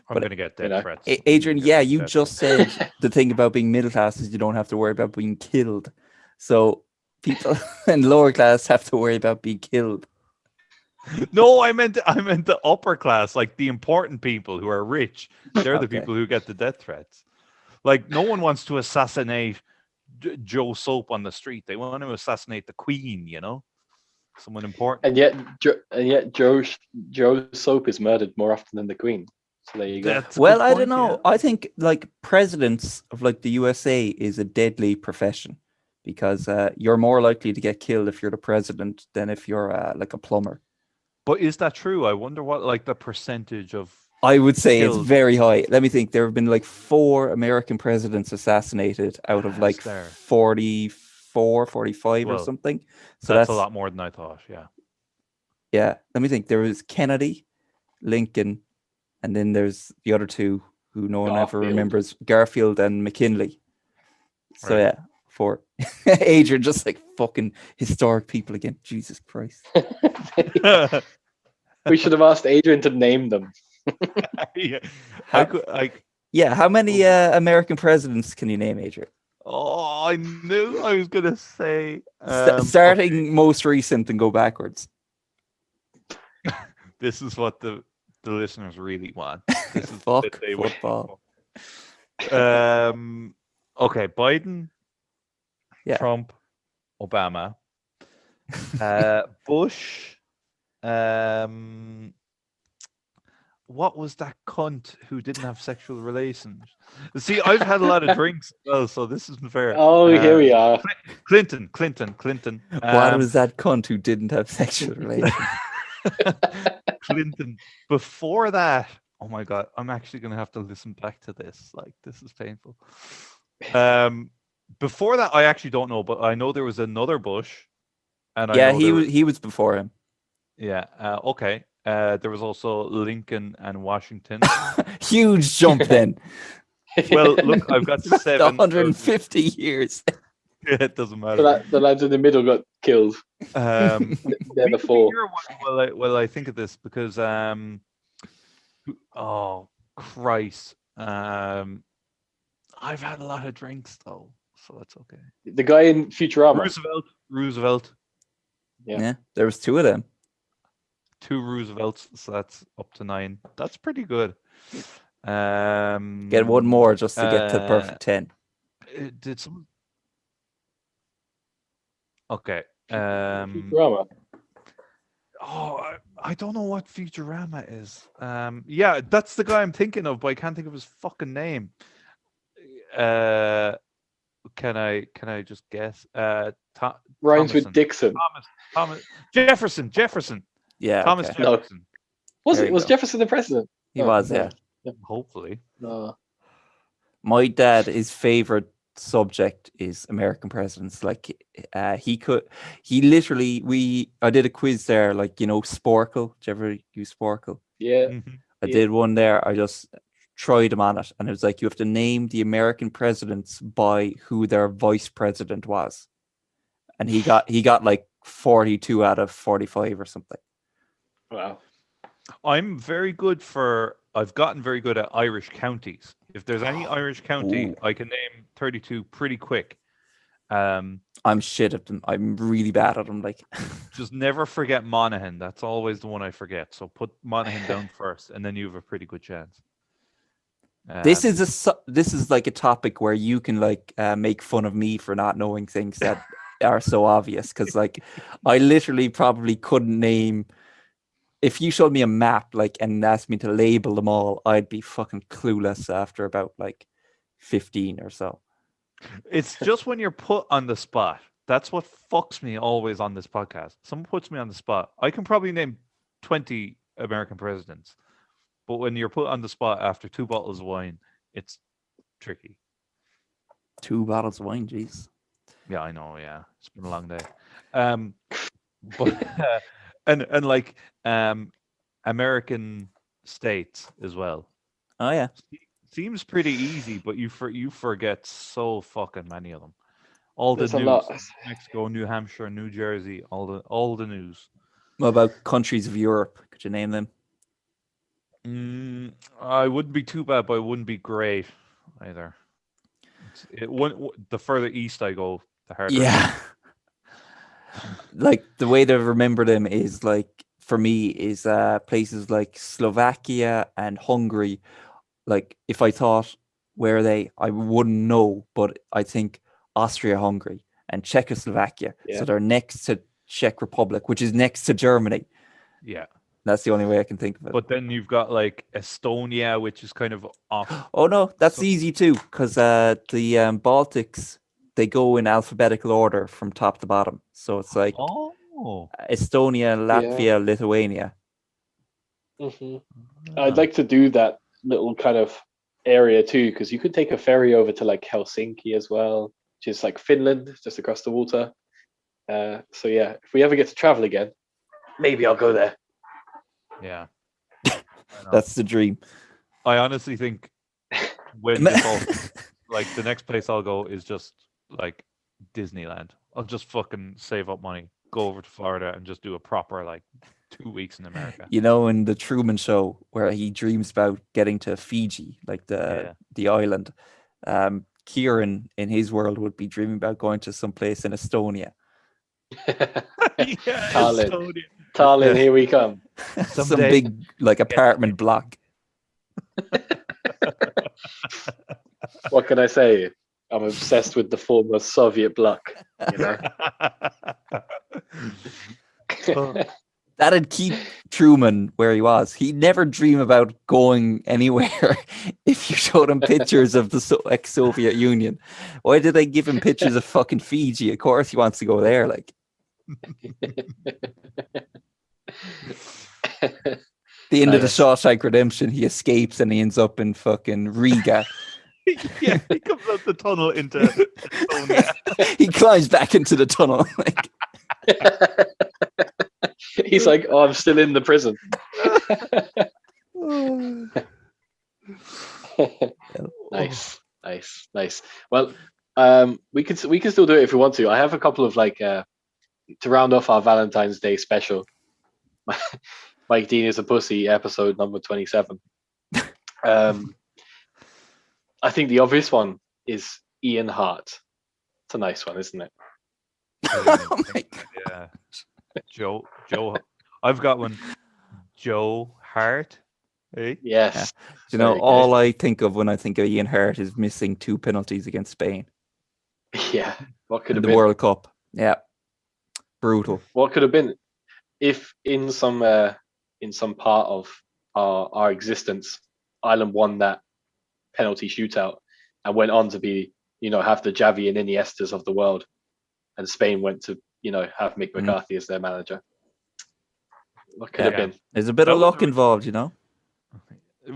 I'm But, gonna get death you know, threats. Adrian, I'm gonna yeah, get you death just said the thing about being middle class is you don't have to worry about being killed. So people in lower class have to worry about being killed. threats. No, I meant the upper class, like the important people who are rich. They're the Okay. people who get the death threats. Like no one wants to assassinate Joe Soap on the street. They want to assassinate the Queen. Someone important. and yet Joe Soap is murdered more often than the Queen. So there you go. That's a Well, good I don't point, know. yeah. I think like presidents of like the USA is a deadly profession because you're more likely to get killed if you're the president than if you're like a plumber. But is that true? I wonder what like the percentage of I would say it's killed very high. Let me think. There have been like 4 American presidents assassinated out of like is there. 44, 45 or Well, something. So that's that's a lot more than I thought. Yeah. yeah. Let me think. There was Kennedy, Lincoln, and then there's the other two who no one ever Garfield. remembers, Garfield and McKinley. So Right. yeah, 4. Adrian, just like fucking historic people again. Jesus Christ. We should have asked Adrian to name them. Yeah. How, I yeah, how many American presidents can you name, Adrian? Oh, I knew I was gonna say Starting okay, most recent and go backwards. this is what the listeners really want. This is Fuck what they want. football. Okay, Biden, Yeah. Trump, Obama, Bush, what was that cunt who didn't have sexual relations? See, I've had a lot of drinks as well, so this isn't fair. Oh, here we are. Clinton. What was that cunt who didn't have sexual relations? Clinton. Before that, oh my god, I'm actually gonna have to listen back to this. Like, this is painful. Before that, I actually don't know, but I know there was another Bush, and I Yeah, know he was before him. Yeah. Okay. There was also Lincoln and Washington. Huge jump then. Well, look, I've got That's 7. 150 years. It doesn't So matter. that the lads in the middle got killed. They're They're the 4. While I think of this, because oh Christ, I've had a lot of drinks though, so that's okay. The guy in Futurama. Roosevelt, Yeah. Yeah, there was 2 of them. 2 Roosevelts, so that's up to 9. That's pretty good. Get one more just to get to the perfect 10. Did someone? Okay. Futurama. Oh, I don't know what Futurama is. Yeah, that's the guy I'm thinking of, but I can't think of his fucking name. Can I just guess? Rhymes with Thomason. Dixon. Thomas Jefferson. Yeah, Thomas okay. No. Jefferson. There you Was go. Jefferson the president? He Oh, was, no. yeah. Hopefully. No. My dad, his favorite subject is American presidents. Like I did a quiz there, like, Sporkle. Did you ever use Sporkle? Yeah. Mhm. I Yeah. did one there. I just tried him on it, and it was like you have to name the American presidents by who their vice president was, and he got like 42 out of 45 or something. Wow. I've gotten very good at Irish counties. If there's any Irish county, Ooh. I can name 32 pretty quick. I'm shit at them. I'm really bad at them. Like, Just never forget Monaghan. That's always the one I forget. So put Monaghan down first, and then you have a pretty good chance. this is like a topic where you can like make fun of me for not knowing things that are so obvious, because like I literally probably couldn't name. If you showed me a map like and asked me to label them all, I'd be fucking clueless after about like 15 or so. It's just when you're put on the spot. That's what fucks me always on this podcast. Someone puts me on the spot. I can probably name 20 American presidents, but when you're put on the spot after 2 bottles of wine, it's tricky. 2 bottles of wine, jeez. Yeah, I know. Yeah, it's been a long day. But and like American states as well. Oh yeah. Seems pretty easy, but you forget so fucking many of them. All the There's a news: lot. Mexico, New Hampshire, New Jersey, all the news. What about countries of Europe? Could you name them? I wouldn't be too bad, but it wouldn't be great either. The further east I go, the harder. Yeah. Like the way to remember them is like for me is places like Slovakia and Hungary. Like if I thought where are they, I wouldn't know, but I think Austria, Hungary, and Czechoslovakia. Yeah. So they're next to Czech Republic, which is next to Germany. Yeah. That's the only way I can think of it. But then you've got like Estonia, which is kind of off. Oh no, that's easy too, because the Baltics, they go in alphabetical order from top to bottom. So it's like Oh. Estonia, Latvia, Lithuania. Hmm. I'd like to do that little kind of area too, because you could take a ferry over to like Helsinki as well, which is like Finland, just across the water. So yeah, if we ever get to travel again, maybe I'll go there. Yeah. That's the dream. I honestly think when this all, like the next place I'll go is just like Disneyland. I'll just fucking save up money, go over to Florida, and just do a proper like 2 weeks in America. You know, in the Truman Show, where he dreams about getting to Fiji, like the island, Kieran in his world would be dreaming about going to some place in Estonia. Yeah, Tallinn. Estonia. Tallinn, here we come. Some Someday. big like apartment block. What can I say? I'm obsessed with the former Soviet bloc. You know. That'd keep Truman where he was. He'd never dream about going anywhere if you showed him pictures of the ex-Soviet Union. Why did they give him pictures of fucking Fiji? Of course he wants to go there. Like the end of the Shawshank Redemption, he escapes and he ends up in fucking Riga. Yeah, he comes out the tunnel into Estonia. He climbs back into the tunnel. Like, He's like, "Oh, I'm still in the prison." Nice. Well, we can still do it if we want to. I have a couple of like to round off our Valentine's Day special. Mike Dean is a pussy, episode number 27. I think the obvious one is Ian Hart. It's a nice one, isn't it? oh my God. Yeah. Joe. I've got one. Joe Hart. Hey? Yes. You know, Very all I think of when I think of Ian Hart is missing 2 penalties against Spain Yeah. What could in have the been? World Cup. Yeah, brutal. What could have been if in some part of our existence, Ireland won that penalty shootout and went on to be, have the Javi and Iniestas of the world, and Spain went to, have Mick McCarthy as their manager. What could have been? There's a bit of luck involved,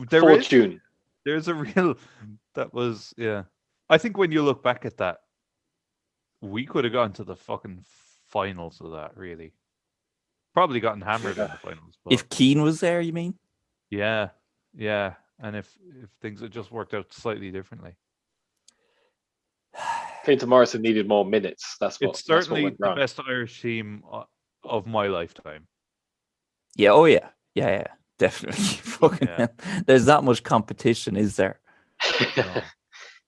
Fortune. There's a real. That was I think when you look back at that, we could have gone to the fucking finals of that. Really, probably gotten hammered in the finals. But If Keane was there, you mean? yeah, and if things had just worked out slightly differently. Clinton Morrison needed more minutes. It's certainly went the wrong. best Irish team of my lifetime. Yeah. Oh yeah. Yeah. Definitely. Fucking hell. There's that much competition, is there? No.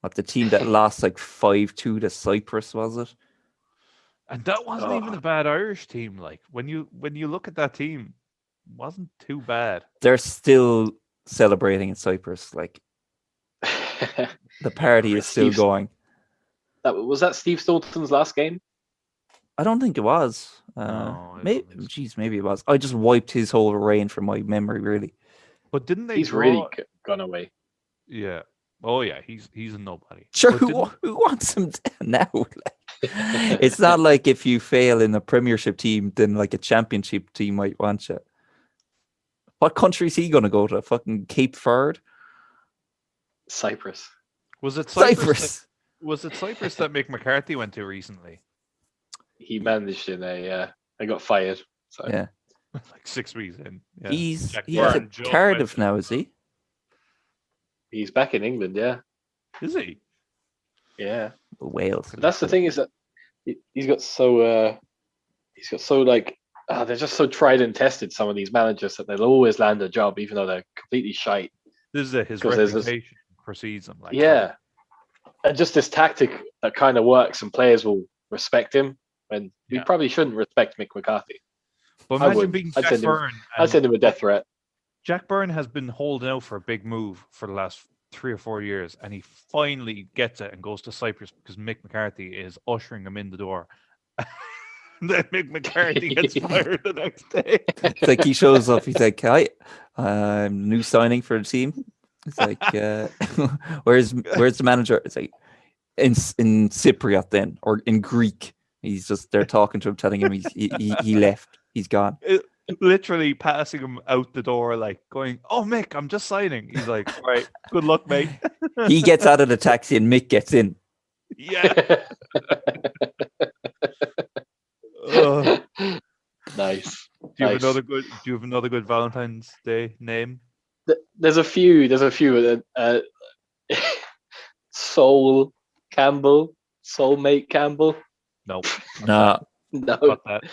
What, the team that lost like 5-2 to Cyprus, was it? And that wasn't even a bad Irish team. Like when you look at that team, it wasn't too bad. They're still celebrating in Cyprus. Like the party is still going. Was that Steve Staunton's last game? I don't think it was. No, maybe it was. I just wiped his whole reign from my memory, really. But didn't they? He's really gone away. Yeah. Oh yeah, he's a nobody. Sure, who wants him now? It's not like if you fail in a Premiership team, then like a Championship team might want you. What country is he going to go to? Fucking Cape Verde? Cyprus. Was it Cyprus? Cyprus. Was it Cyprus that Mick McCarthy went to recently? He managed in I got fired. So. Yeah. Like 6 weeks in. Yeah. He's Byrne, at Joe Cardiff Webster. now, is he? He's back in England, yeah. Is he? Wales. But that's the thing, is that he's got so like they're just so tried and tested. Some of these managers that they'll always land a job, even though they're completely shite. This is his 'Cause there's this- reputation precedes him. Like, Yeah, and just this tactic that kind of works, and players will respect him. And we Yeah. probably shouldn't respect Mick McCarthy. but I imagine would. being I'd Jack send him- Byrne. I'd and send him a death threat. Jack Byrne has been holding out for a big move for the last 3 or 4 years, and he finally gets it and goes to Cyprus because Mick McCarthy is ushering him in the door. Then Mick McCarthy gets fired the next day. It's like he shows up. He's like, "Hi, I'm new signing for the team." It's like, where's the manager? It's like in Cypriot then, or in Greek. He's just there talking to him, telling him he left. He's gone. Literally passing him out the door, like going, "Oh, Mick, I'm just signing." He's like, "All right, good luck, mate." He gets out of the taxi and Mick gets in. Yeah. Ugh. Nice. Do you have Nice. another good? Do you have another good Valentine's Day name? There's a few. Soul Campbell, Soulmate Campbell. No, Nah, No, got that.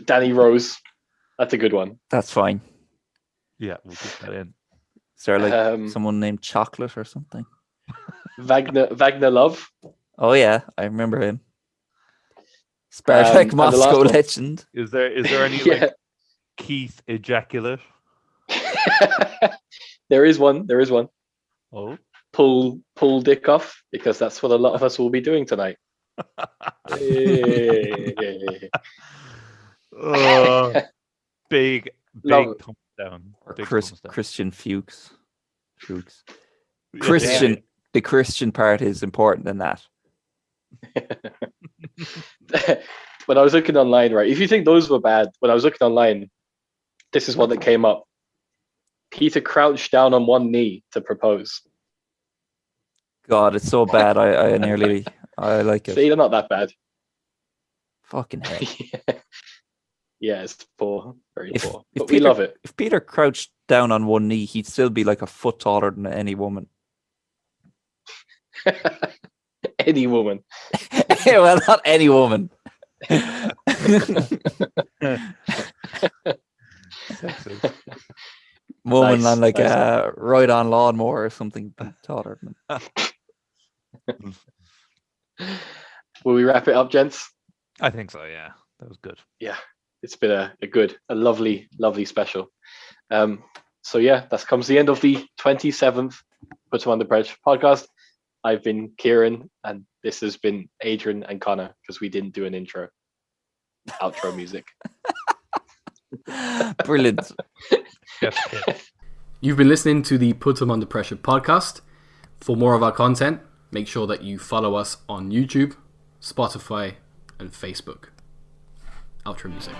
Danny Rose. That's a good one. that's fine. Yeah, we'll keep that in. Is there like Um, someone named Chocolate or something? Wagner Love. Oh yeah, I remember him. Spartak and the Moscow last one- legend. Is there any Yeah. like Keith ejaculate? There is one. Oh, Pull dick off, because that's what a lot of us will be doing tonight. Hey. big Love it. thumbs down. Or Big thumbs down. Christian Fuchs. Yeah. Christian. The Christian part is important than that. When I was looking online, right? If you think those were bad, when I was looking online, this is one that came up. Peter crouched down on one knee to propose. God, it's so bad. I like it. See, they're not that bad. Fucking hell. Yeah, it's poor, very If- poor, if but we Peter- love it. If Peter crouched down on one knee, he'd still be like a foot taller than any woman. Any woman. Well, not any woman. Sexy. Woman Nice, on like nice. a ride-on lawnmower or something taller than. Will we wrap it up, gents? I think so. Yeah, that was good. It's been a lovely special. So yeah, that comes the end of the 27th Put Him Under Pressure podcast. I've been Kieran, and this has been Adrian and Connor, because we didn't do an outro music. Brilliant. Yes, yeah. You've been listening to the Put 'em Under Pressure podcast. For more of our content, make sure that you follow us on YouTube, Spotify, and Facebook. Outro music.